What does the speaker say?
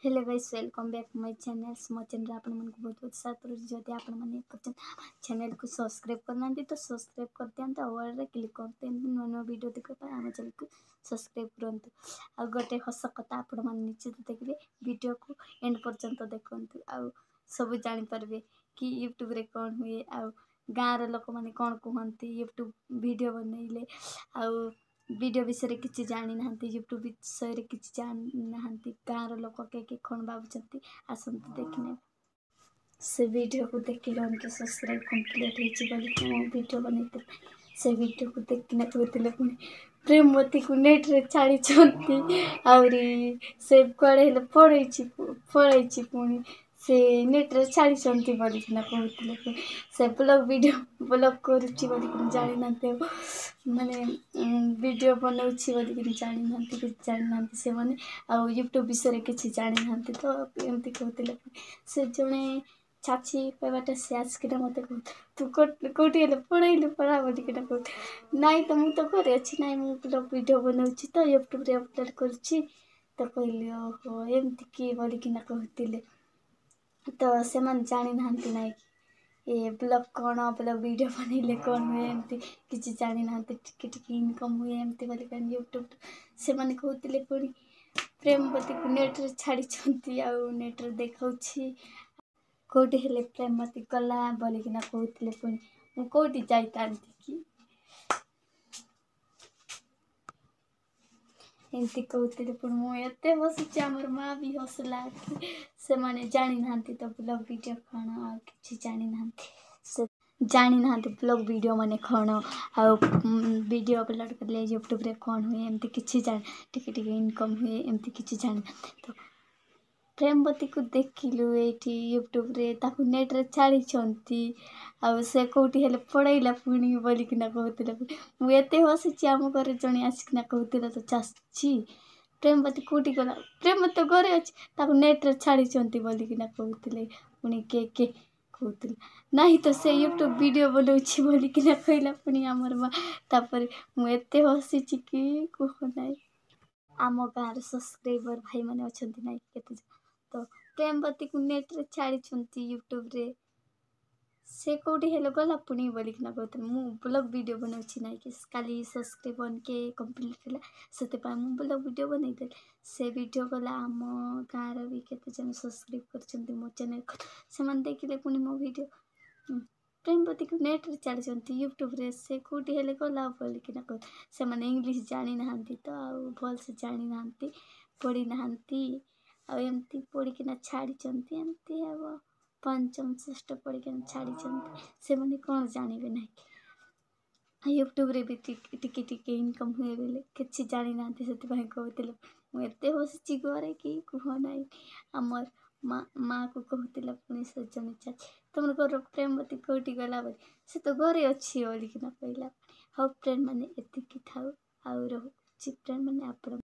Hello guys, welcome back to my channel. मो channel आपण मन को बहुत बहुत साथ जदि आपण मैंने चैनल को सब्सक्राइब करना तो सब्सक्राइब कर दिखाँ ऑल रे क्लिक कर दिखाँ नुआ नुआ वीडियो देखा आम चैनल को सब्सक्राइब करूँ। आ गोटे हस कथा आपण मैंने निश्चित देखिए वीडियो को एंड पर्यंत देखूँ आ सब जानीपारे कि यूट्यूब रे कौन हुए आ गाँव लोक मैंने कौन कहते यूट्यूब वीडियो बनइले आ वीडियो विषय किसी जानी ना यूट्यूब विषय किसी जानी ना गाँव लोक के कौन भावुं आसतु देखने से वीडियो को देखिए उनके सब्सक्राइब कंप्लीट हो वीडियो बनई से वीडियो को देखने कहते पुणी प्रेमवती को नेट रे छाड़ी आहरी से कड़े पड़े पुणी से नेट रे छाड़ी बोलिकिना कहते से ब्लॉग वीडियो ब्लॉग करुच्ची बोलिकिना जानी ना माने वीडियो बनाऊँगी बोलिकिना जानी ना कि जानी ना से मैंने आ यूट्यूब विषय किसी जानी ना तो एमती कहते से जड़े चाची कहवाटा से आसिकना मत कह तू कौटी पढ़ेलु पढ़ा बोलिकिना कह नाई तो मुझे घरे अच्छी ना मुझे वीडियो बनाऊँगी तो यूट्यूब रे अपलोड करुच्ची तो कहली ओहो एमती किए बोलिकिना कहते तो से जानी ना ना ये ब्लॉग कौन ब्लॉग वीडियो बनइले कौन हुए एमती किसी जानी ना टिके इनकम हुए एमती बोल यूट्यूब से मैंने कहते पुणी प्रेमवती को नेट रे छाड़ी आउ नेट रे देखा कौटी हेले प्रेमवती गला बोलिकिना कहते पुणी मु कौटी जाता कि एमती कहते पुणी मुझे हसुची आमर माँ भी हसला कि से मैंने जानी ना तो ब्लॉग वीडियो कौन आ कि जानी ना से जानी ना ब्लॉग वीडियो मैंने कौन आ वीडियो अपलोड कर यूट्यूब रे कौन हुए एमती किसी जान टिके इनकम हुए एमती किसी जान तो प्रेमवती को देखिलु ये यूट्यूब रे ताकू नेट रे छाड़ी आ से कौटी हेले पढ़ेला पुणी बोलिकिना कहते मुझे हसुची आम घर जड़े आसिकना कहते तो चाची प्रेमवती कौटी गला प्रेमवती तो घरे अच्छी ताकू नेट रे छाड़ी बोलिकिना कहते पुणी के कहते नहीं तो से यूट्यूब वीडियो बनाऊँगी बोलिकिना कहला पुणी आमर माँ तापर मुझे हसुची कि कहना आम गाँव सब्सक्राइबर भाई मैंने अच्छा ना केते तो प्रेमवती को नेट रे छाड़ी यूट्यूब रे से कौटी हेलो गला पुणी बोलिकिना कहते मु ब्लॉग वीडियो बनाऊँगी ना कि खाली सब्सक्राइब के कंप्लीट है से ब्लॉग वीडियो बनई से वीडियो गला आम गाँव भी केते जन सब्सक्राइब कर मो चैनल से देखिले पुणी मो वीडियो प्रेमवती को नेट रे छाड़ी यूट्यूब रे से कौटी हेले गला बोलिकिना कहते से मैंने इंग्लिश जानी ना तो आ भल से जानी ना पढ़ी ना आमती पढ़िकिना छाड़ी एमती हे पंचम षष्ठ पढ़िकिना छाड़ी से मैंने कौन जानवे ना यूट्यूब रे भी टिके इनकम हुए बोले किसी जानी ना से कहते मुझे हसुची घरे कि कहना आमर माँ को कहते पुणी सजन चाची तुम घर प्रेमवती कौटी गला बोली से तो घरे अच्छी बोलिकिना कहला हाँ फ्रेंड मैंने एतिकी थाऊ आउ रोची फ्रेंड मैंने आप